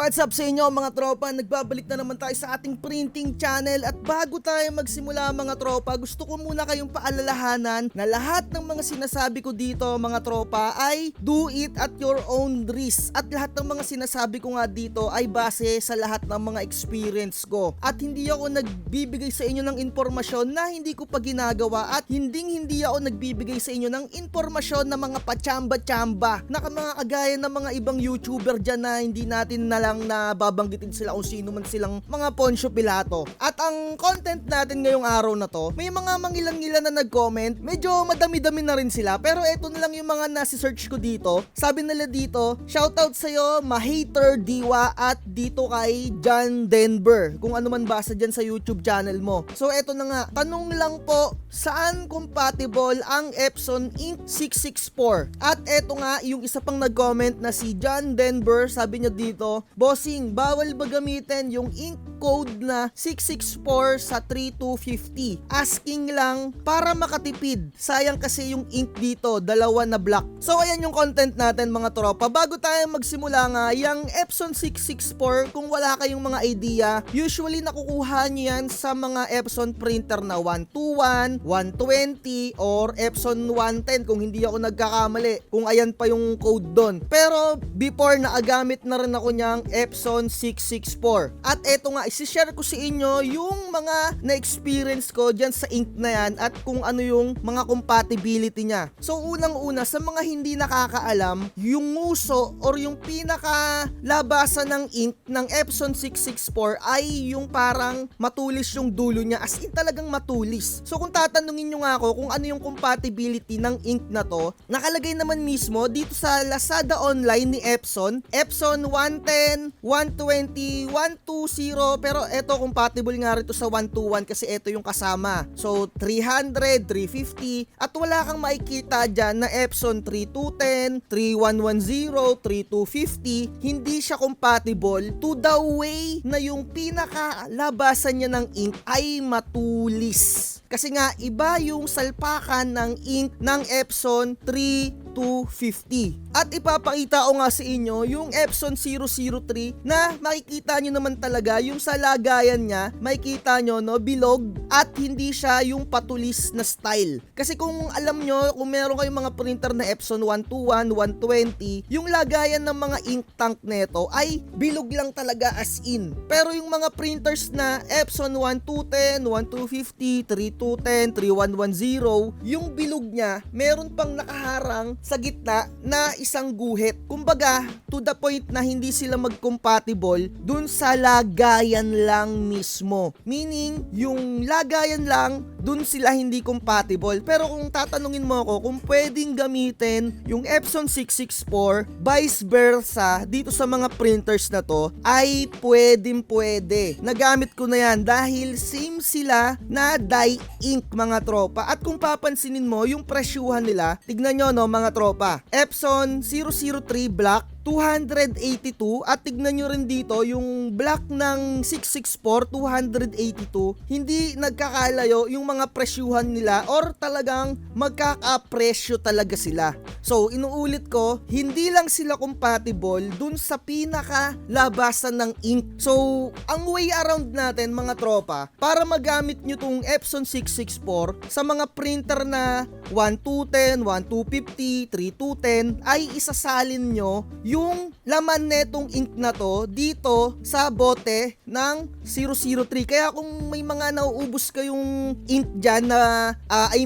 What's up sa inyo mga tropa? Nagbabalik na naman tayo sa ating printing channel. At bago tayo magsimula mga tropa, gusto ko muna kayong paalalahanan na lahat ng mga sinasabi ko dito mga tropa ay do it at your own risk. At lahat ng mga sinasabi ko nga dito ay base sa lahat ng mga experience ko. At hindi ako nagbibigay sa inyo ng informasyon na hindi ko pa ginagawa. At hindi ako nagbibigay sa inyo ng informasyon na mga pachamba-chamba na mga kagaya ng mga ibang YouTuber dyan na hindi natin na lang na babanggitin sila kung sino man silang mga Poncio Pilato. At ang content natin ngayong araw na to, may mga mangilan-ngilan na nag-comment, medyo madami-dami na rin sila, pero eto na lang yung mga nasi-search ko dito. Sabi nila dito, shoutout sa'yo, ma-hater Diwa, at dito kay John Denver, kung ano man basa dyan sa YouTube channel mo. So eto na nga, tanong lang po, saan compatible ang Epson Ink 664? At eto nga, yung isa pang nag-comment na si John Denver, sabi niya dito, bossing, bawal ba gamitin yung ink code na 664 sa 3250? Asking lang para makatipid. Sayang kasi yung ink dito, dalawa na black. So ayan yung content natin mga tropa. Bago tayo magsimula nga, yung Epson 664, kung wala kayong mga idea, usually nakukuha nyo yan sa mga Epson printer na 121, 120, or Epson 110 kung hindi ako nagkakamali, kung ayan pa yung code doon. Pero before, naagamit na rin ako niyang Epson 664. At eto nga, isi-share ko sa inyo yung mga na-experience ko dyan sa ink na yan at kung ano yung mga compatibility niya. So unang-una, sa mga hindi nakakaalam, yung nguso or yung pinakalabasan ng ink ng Epson 664 ay yung parang matulis yung dulo niya, as in talagang matulis. So kung tatanungin nyo nga ako kung ano yung compatibility ng ink na to, nakalagay naman mismo dito sa Lazada online ni Epson 110, 120, 120, pero eto compatible nga rito sa 121 kasi eto yung kasama. So 300, 350, at wala kang makikita dyan na Epson 3210, 3110, 3250, hindi siya compatible to the way na yung pinakalabasan niya ng ink ay matulis. Kasi nga iba yung salpakan ng ink ng Epson 3250. At ipapakita ko nga sa inyo yung Epson 003 na makikita nyo naman talaga yung sa lagayan niya, makikita nyo no, bilog at hindi siya yung patulis na style. Kasi kung alam nyo, kung meron kayong mga printer na Epson 121, 120, yung lagayan ng mga ink tank neto ay bilog lang talaga as in. Pero yung mga printers na Epson 1210, 1250, 3210, 3110, yung bilog niya meron pang nakaharang sa gitna na isang guhit. Kumbaga, to the point na hindi sila mag-compatible dun sa lagayan lang mismo. Meaning, yung lagayan lang, dun sila hindi compatible. Pero kung tatanungin mo ako kung pwedeng gamitin yung Epson 664, vice versa, dito sa mga printers na to, ay pwede. Nagamit ko na yan dahil same sila na dye ink mga tropa. At kung papansinin mo, yung presyuhan nila, tignan nyo no mga tropa, Epson 003 Black 282, at tignan nyo rin dito yung black ng 664 282, hindi nagkakalayo yung mga presyuhan nila or talagang magkakapresyo talaga sila. So inuulit ko, hindi lang sila compatible dun sa pinakalabasan ng ink. So ang way around natin mga tropa para magamit nyo tong Epson 664 sa mga printer na 1210, 1250, 3210 ay isasalin nyo yung laman netong ink na to dito sa bote ng 003. Kaya kung may mga nauubos kayong ink dyan na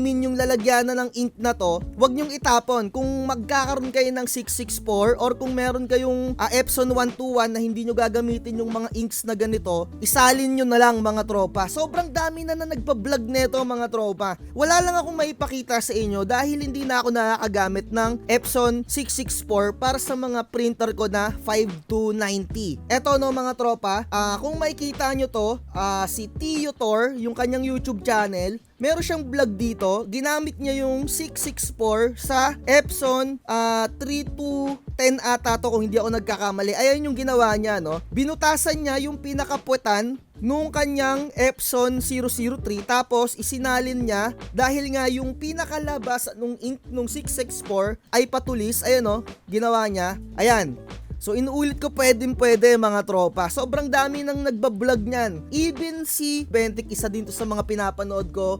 yung lalagyanan ng ink na to, wag nyong itapon. Kung magkakaroon kayo ng 664 or kung meron kayong Epson 121 na hindi nyo gagamitin yung mga inks na ganito, isalin nyo na lang mga tropa. Sobrang dami na nagpa-vlog neto mga tropa. Wala lang akong maipakita sa inyo dahil hindi na ako nakakagamit ng Epson 664 para sa mga printer ko na 5290. Eto no mga tropa, kung makikita nyo to, si Tio Tor, yung kanyang YouTube channel, meron siyang vlog dito, ginamit niya yung 664 sa Epson 3210 ata to kung hindi ako nagkakamali. Ayan yung ginawa niya no, binutasan niya yung pinakapuwetan nung kanyang Epson 003 tapos isinalin niya dahil nga yung pinakalabas nung ink nung 664 ay patulis. Ayan o, ginawa niya, ayan, So inuulit ko pwede mga tropa. Sobrang dami nang nagbablog niyan. Even si Bentik, isa din to sa mga pinapanood ko.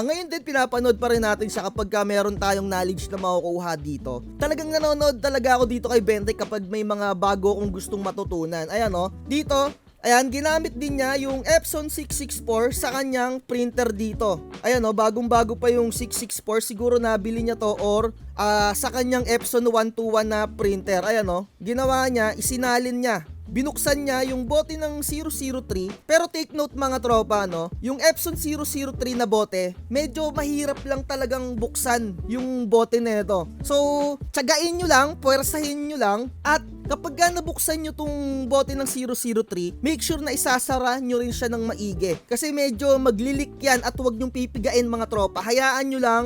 Ngayon din pinapanood pa rin natin siya kapag meron tayong knowledge na makukuha dito. Talagang nanonood talaga ako dito kay Bentik kapag may mga bago akong gustong matutunan. Ayan dito. Ayan, ginamit din niya yung Epson 664 sa kanyang printer dito. Ayan bagong-bago pa yung 664. Siguro nabili niya to or sa kanyang Epson 121 na printer. Ayan ginawa niya, isinalin niya. Binuksan niya yung bote ng 003, pero take note mga tropa yung Epson 003 na bote, medyo mahirap lang talagang buksan yung bote nito. So, tsagain nyo lang, puwersahin nyo lang, at kapag nabuksan nyo tong bote ng 003, make sure na isasara nyo rin siya ng maigi. Kasi medyo maglilik yan at huwag nyong pipigain mga tropa. Hayaan nyo lang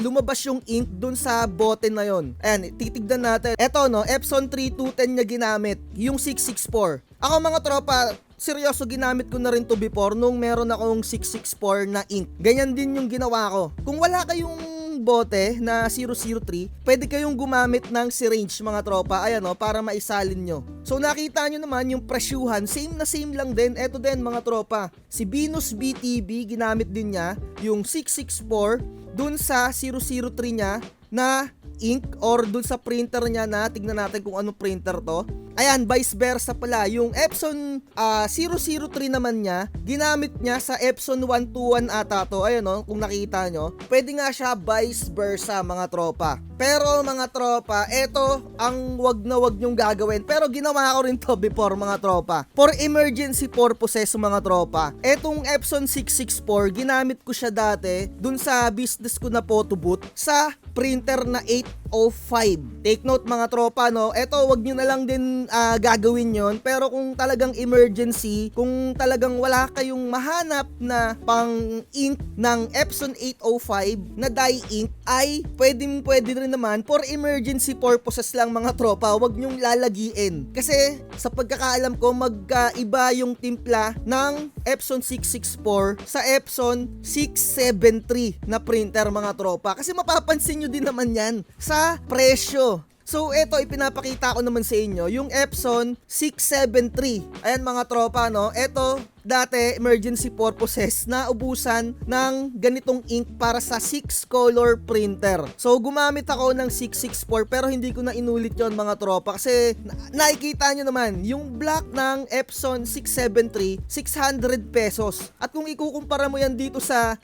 lumabas yung ink dun sa bote na yon. Ayan, titignan natin. Eto Epson 3210 niya ginamit, yung 664. Ako mga tropa, seryoso ginamit ko na rin to before nung meron akong 664 na ink. Ganyan din yung ginawa ko. Kung wala kayong bote na 003, pwede kayong gumamit ng syringe mga tropa. Ayan para maisalin nyo. So nakita nyo naman yung presyuhan, same lang din. Eto din mga tropa, si Venus BTB ginamit din niya yung 664 dun sa 003 niya na ink or dun sa printer niya na tignan natin kung anong printer to. Ayan, vice versa pala. Yung Epson 003 naman niya, ginamit niya sa Epson 121 ata to. Ayan kung nakita nyo. Pwede nga siya vice versa mga tropa. Pero mga tropa, eto ang wag na wag nyong gagawin. Pero ginawa ko rin to before mga tropa. For emergency purposes mga tropa. Etong Epson 664, ginamit ko siya dati dun sa business ko na photo booth sa printer na 805. Take note mga tropa eto wag nyo na lang din gagawin yon. Pero kung talagang emergency, kung talagang wala kayong mahanap na pang ink ng Epson 805 na dye ink, ay pwede rin naman for emergency purposes lang mga tropa. Wag nyong lalagiin. Kasi sa pagkakaalam ko, magkaiba yung timpla ng Epson 664 sa Epson 673 na printer mga tropa. Kasi mapapansin nyo din naman yan sa presyo. So eto ipinapakita ko naman sa inyo yung Epson 673. Ayan mga tropa eto dati emergency purposes na ubusan ng ganitong ink para sa 6 color printer. So gumamit ako ng 664 pero hindi ko na inulit yon mga tropa kasi nakikita nyo naman yung black ng Epson 673 600 pesos. At kung ikukumpara mo yan dito sa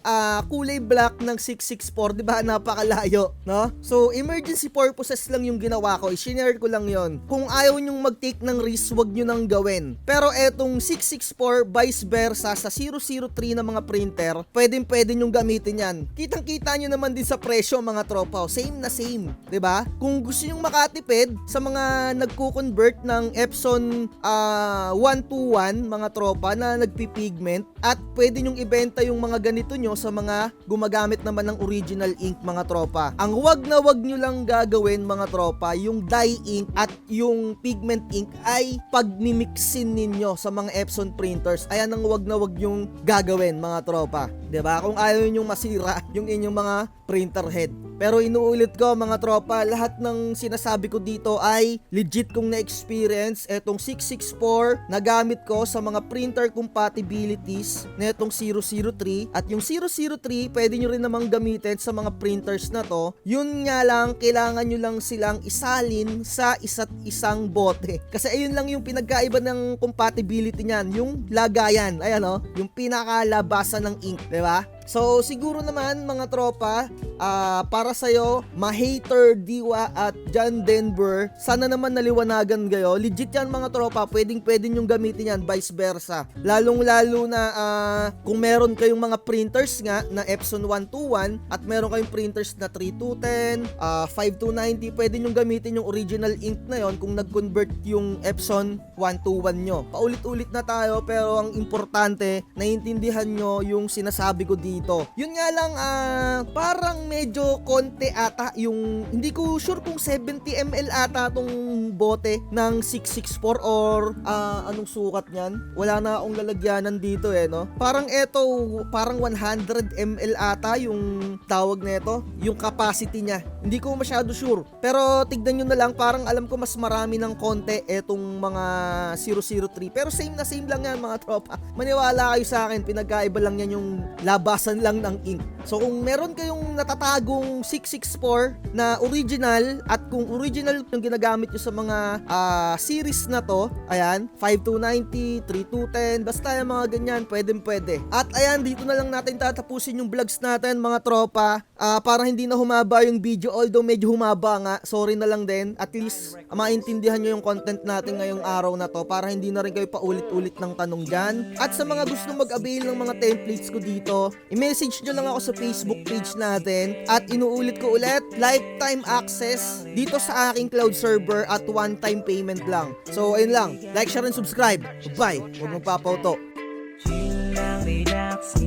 kulay black ng 664, di ba napakalayo, So emergency purposes lang yung ginawa ko, i-share ko lang yon. Kung ayaw nyong mag-take ng risk, wag nyo nang gawin. Pero etong 664 vice versa sa 003 na mga printer, pwede nyong gamitin yan. Kitang-kita nyo naman din sa presyo mga tropa, same na same, 'di ba? Kung gusto nyong makatipid sa mga nagko-convert ng Epson 121 mga tropa na nagpipigment, at pwede nyong ibenta yung mga ganito nyo sa mga gumagamit naman ng original ink mga tropa. Ang wag na wag nyo lang gagawin mga tropa, yung dye ink at yung pigment ink ay pagmimixin ninyo sa mga Epson printers. Ayan ang wag na wag yung gagawin mga tropa, 'di ba? Kung ayaw niyo masira yung inyong mga printer head. Pero inuulit ko mga tropa, lahat ng sinasabi ko dito ay legit kong na-experience. Etong 664 na gamit ko sa mga printer compatibilities na itong 003, at yung 003 pwede nyo rin namang gamitin sa mga printers na to. Yun nga lang, kailangan nyo lang silang isalin sa isa't isang bote. Kasi ayun lang yung pinagkaiba ng compatibility niyan, yung lagayan. Ayan yung pinakalabasan ng ink, 'di ba? So siguro naman mga tropa, para sa'yo, Ma-Hater Diwa at John Denver, sana naman naliwanagan kayo. Legit yan mga tropa, pwede nyong gamitin yan, vice versa. Lalong lalo na kung meron kayong mga printers nga na Epson 121 at meron kayong printers na 3210, 5290, pwede nyong gamitin yung original ink na yon kung nag-convert yung Epson 121 nyo. Paulit-ulit na tayo, pero ang importante, naiintindihan nyo yung sinasabi ko dito. dito. Yun nga lang, parang medyo konti ata yung, hindi ko sure kung 70 ml ata tong bote ng 664 or anong sukat niyan. Wala na akong lalagyanan dito no. Parang eto, parang 100 ml ata yung tawag nito, yung capacity niya. Hindi ko masyado sure. Pero tignan nyo na lang, parang alam ko mas marami ng konti etong mga 003. Pero same na same lang yan mga tropa. Maniwala kayo sa akin, pinagkaiba lang yan yung labasan lang ng ink. So kung meron kayong natatagong 664 na original, at kung original yung ginagamit nyo sa mga series na to, ayan, 5290, 3210, basta yung mga ganyan, pwede. At ayan, dito na lang natin tatapusin yung vlogs natin mga tropa. Para hindi na humaba yung video, although medyo humaba nga, sorry na lang din. At least maintindihan nyo yung content natin ngayong araw na to, para hindi na rin kayo paulit-ulit ng tanong dyan. At sa mga gusto mag-avail ng mga templates ko dito, i-message nyo lang ako sa Facebook page natin. At inuulit ko ulit, lifetime access dito sa aking cloud server at one-time payment lang. So ayun lang, like, share, and subscribe. Bye! Huwag magpapauto. Chill lang, relax,